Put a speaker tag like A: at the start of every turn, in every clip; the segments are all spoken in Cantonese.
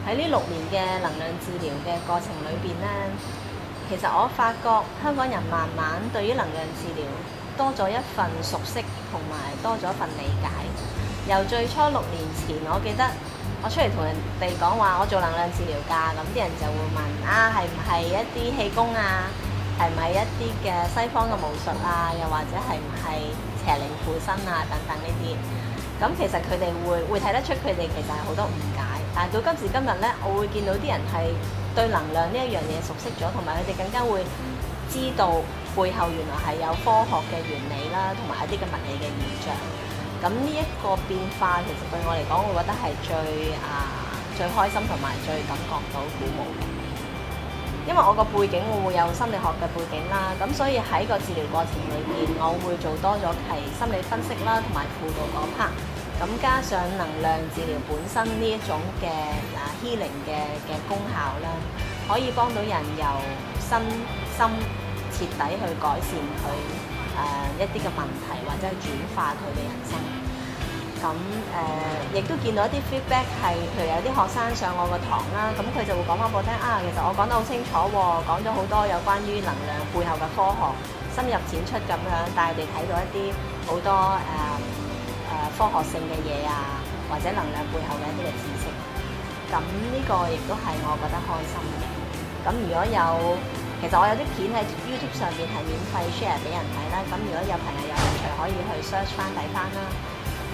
A: 喺呢6年嘅能量治療嘅過程裏邊呢，其實我發覺香港人慢慢對於能量治療多咗一份熟悉，同埋多咗一份理解。由最初6年前，我記得我出嚟同人哋講話我做能量治療㗎，咁啲人就會問啊，係唔係一啲氣功啊，係唔係一啲嘅西方嘅巫術啊，又或者係唔係邪靈附身啊等等呢啲。咁其實佢哋會睇得出佢哋其實係好多誤解，但係到今時今日呢，我會見到啲人係對能量呢一樣嘢熟悉咗，同埋佢哋更加會知道背後原來係有科學嘅原理啦，同埋一啲嘅物理嘅現象。咁呢一個變化其實對我嚟講，我覺得係最開心同埋最感覺到鼓舞嘅。因為我個背景我會有心理學嘅背景啦，咁所以喺個治療過程裏邊，我會做多咗係心理分析啦，同埋輔導嗰 part。咁加上能量治療本身呢一種嘅healing 嘅功效啦，可以幫到人由身心徹底去改善佢一啲嘅問題，或者係轉化佢嘅人生。咁亦都見到一啲 feedback 係，譬如有啲學生上我個堂啦，咁佢就會講翻俾我聽啊，其實我講得好清楚喎，講咗好多有關於能量背後嘅科學，深入淺出咁樣，帶佢哋睇到一啲好多科學性嘅嘢啊，或者能量背後嘅一啲嘅知識。咁呢個亦都係我覺得開心嘅。咁如果有，其實我有啲片喺 YouTube 上面係免費 share 俾人睇啦。咁如果有朋友有興趣，可以去 search 翻睇翻啦。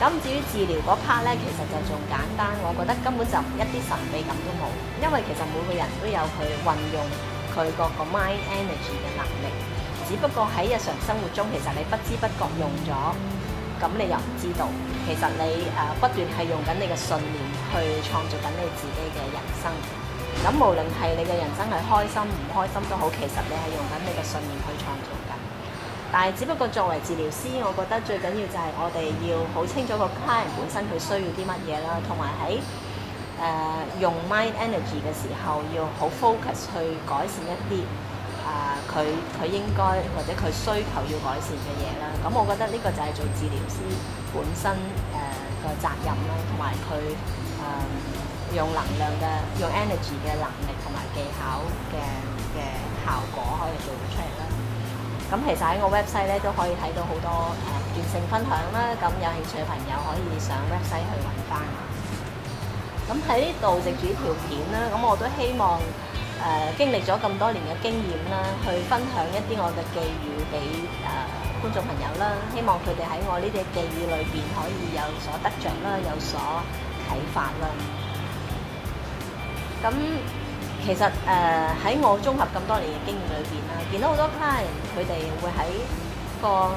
A: 咁至於治療嗰 part 咧，其實就仲簡單，我覺得根本就一啲神秘感都冇，因為其實每個人都有佢運用佢個 mind energy 嘅能力，只不過喺日常生活中，其實你不知不覺用咗，咁你又唔知道，其實你不斷係用緊你嘅信念去創造緊你自己嘅人生。咁無論係你嘅人生係開心唔開心都好，其實你係用緊你嘅信念去創造緊。但係只不過作為治療師，我覺得最緊要就係我哋要好清楚個 client 本身佢需要啲乜嘢啦，同埋喺用 mind energy 嘅時候，要好 focus 去改善一啲佢應該或者佢需求要改善嘅嘢啦。咁我覺得呢個就係做治療師本身個責任啦，同埋佢用能量嘅用 energy 嘅能力同埋技巧嘅效果可以做到出嚟啦。咁其實喺我 website 咧都可以睇到好多轉性分享啦，咁有興趣嘅朋友可以上 website 去揾翻。咁喺呢度藉住條片啦，咁我都希望經歷咗咁多年嘅經驗啦，去分享一啲我嘅寄語俾觀眾朋友啦，希望佢哋喺我呢啲寄語裏邊可以有所得着啦，有所啟發啦。咁其實喺我綜合咁多年嘅經驗裏邊啦，見到好多 client 佢哋會喺個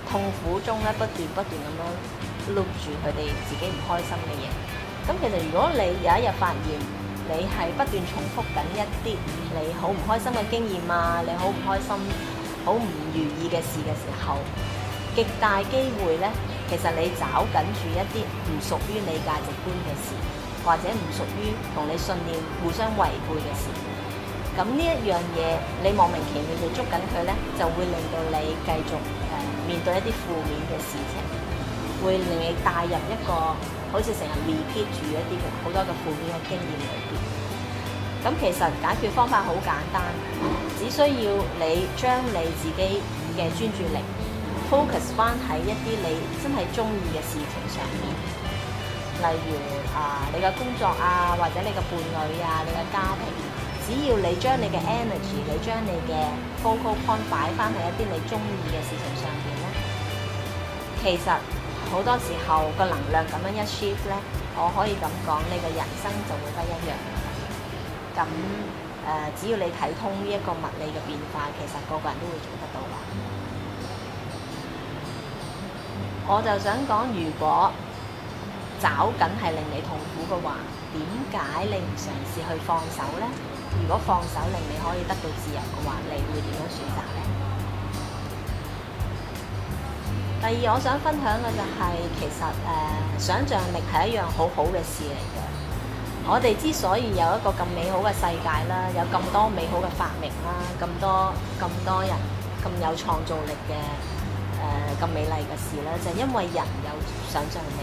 A: 痛苦中咧不斷咁樣 loop 住佢哋自己唔開心嘅嘢。咁其實如果你有一日發現你係不斷重複緊一啲你好唔開心嘅經驗啊，你好唔開心、好唔如意嘅事嘅時候，極大機會咧，其實你找緊住一啲唔屬於你價值觀嘅事，或者唔屬於同你信念互相違背嘅事。咁呢一樣嘢，你莫名其妙就捉緊佢咧，就會令到你繼續面對一啲負面嘅事情，會令你帶入一個好似成日 repeat 住一啲好多嘅負面嘅經驗裏邊。咁其實解決方法好簡單，只需要你將你自己嘅專注力 focus 翻喺一啲你真係中意嘅事情上面，例如你嘅工作啊，或者你嘅伴侶啊，你嘅家庭，只要你將你嘅 energy， 你將你嘅 focal point 擺翻喺一啲你中意嘅事情上邊咧，其實好多時候個能量咁樣一 shift 咧，我可以咁講，你嘅人生就會不一樣。咁只要你睇通呢一個物理嘅變化，其實個個人都會做得到啦。我就想講，如果找緊係令你痛苦嘅話，點解你唔嘗試去放手呢？如果放手令你可以得到自由嘅話，你會點樣選擇呢？第二，我想分享嘅就係、其實想像力係一樣好好嘅事嚟嘅。我哋之所以有一個咁美好嘅世界啦，有咁多美好嘅發明啦，咁多人咁有創造力嘅咁美麗嘅事啦，就係因為人有想像力。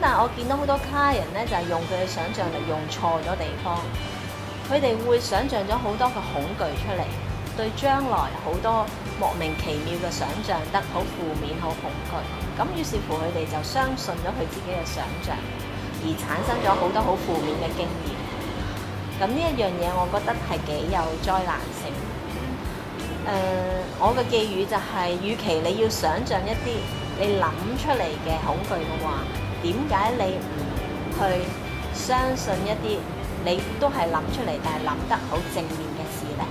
A: 但係我見到好多 client 咧，就係用佢嘅想像力用錯咗地方，佢哋會想像咗好多嘅恐懼出嚟，對將來好多莫名其妙嘅想像得好負面、好恐懼。咁於是乎佢哋就相信咗佢自己嘅想像，而產生咗好多好負面嘅經驗。咁呢一樣嘢，我覺得係幾有災難性。我嘅寄語就係，與其你要想像一啲你諗出嚟嘅恐懼嘅話，點解你唔去相信一啲你都係諗出嚟，但係諗得好正面嘅事呢？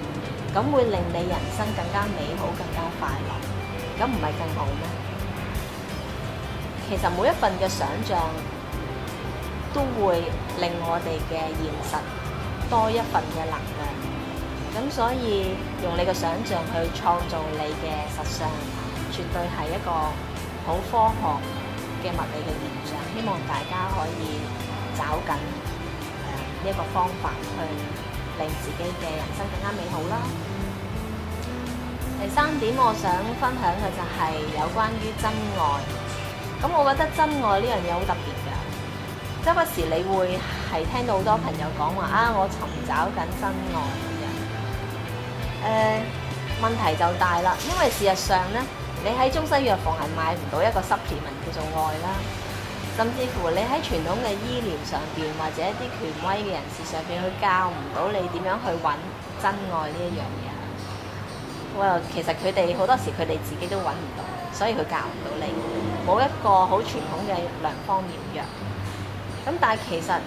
A: 咁會令你人生更加美好、更加快樂。咁唔係更好咩？其實每一份嘅想像都會令我哋嘅現實多一份嘅能量。咁所以用你嘅想像去創造你嘅實相，絕對係一個好科學嘅物理嘅現象。希望大家可以找緊呢一個方法去令自己嘅人生更加美好啦。第三點我想分享嘅就係有關於真愛。咁我覺得真愛呢樣嘢好特別㗎，周不時你會係聽到好多朋友講話啊，我尋找緊真愛咁樣。問題就大啦，因為事實上咧，你喺中西藥房係買唔到一個 supplement 叫做愛啦，甚至乎你喺傳統嘅醫療上邊或者一啲權威嘅人士上邊，去教唔到你點樣去揾真愛呢一樣嘢。其實佢哋好多時佢哋自己都揾唔到，所以佢教唔到你，冇一個好傳統嘅良方妙藥。咁但係其實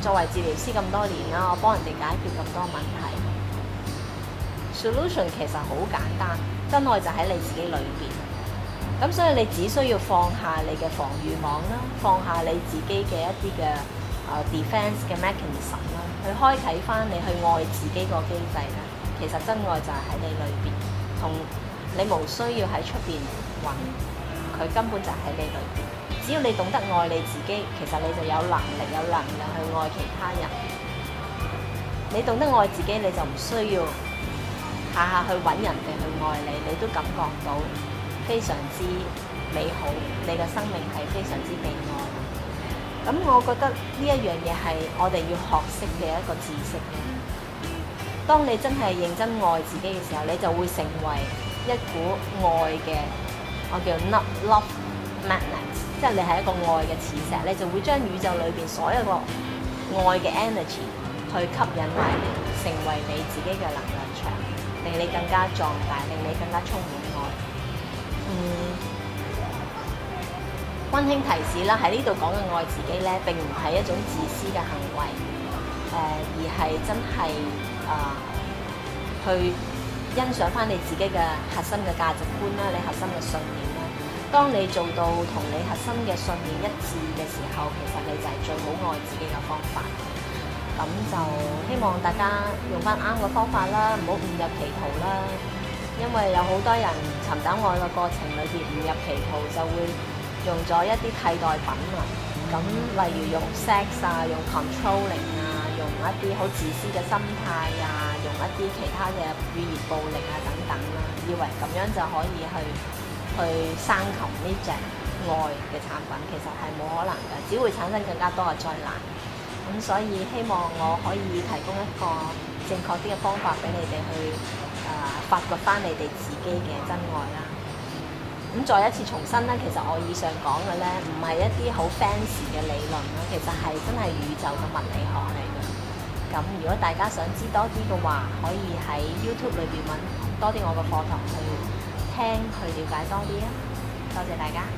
A: 作為治療師咁多年啦，我幫人哋解決咁多問題。Solution 其實好簡單，真愛就喺你自己裏邊。咁所以你只需要放下你嘅防禦網啦，放下你自己嘅一啲嘅defense 嘅 mechanism 啦，去開啓翻你去愛自己個機制啦。其實真愛就係喺你裏邊，同你無需要喺出邊揾，佢根本就喺你裏邊。只要你懂得愛你自己，其實你就有能力、有能量去愛其他人。你懂得愛自己，你就唔需要下下去揾人哋去愛你，你都感覺到非常之美好，你嘅生命係非常之被愛。咁我覺得呢一樣嘢係我哋要學識嘅一個知識。當你真係認真愛自己嘅時候，你就會成為一股愛嘅，我叫 love magnet， 即係你係一個愛嘅磁石，你就會將宇宙裏邊所有個愛嘅 energy 去吸引埋嚟，成為你自己嘅能量場，令你更加壯大，令你更加充滿愛。溫馨提示啦，喺呢度講嘅愛自己咧，並唔係一種自私嘅行為，而係真係去欣賞翻你自己嘅核心嘅價值觀啦，你核心嘅信念啦。當你做到同你核心嘅信念一致嘅時候，其實你就係最好愛自己嘅方法。咁就希望大家用翻啱嘅方法啦，唔好誤入歧途啦。因為有好多人尋找愛嘅過程裏邊誤入歧途，就會用咗一啲替代品啊。咁例如用 sex 啊，用 controlling 啊，用一啲好自私嘅心態啊，用一啲其他嘅語言暴力啊等等啦，以為咁樣就可以去生擒呢隻愛嘅產品，其實係冇可能嘅，只會產生更加多嘅災難。咁所以希望我可以提供一個正確啲嘅方法俾你哋去發掘翻你哋自己嘅真愛啦。咁再一次重申咧，其實我以上講嘅咧唔係一啲好 fancy 嘅理論啦，其實係真係宇宙嘅物理學嚟嘅。咁如果大家想知多啲嘅話，可以喺 YouTube 裏邊揾多啲我嘅課堂去聽，去了解多啲啊！多謝大家。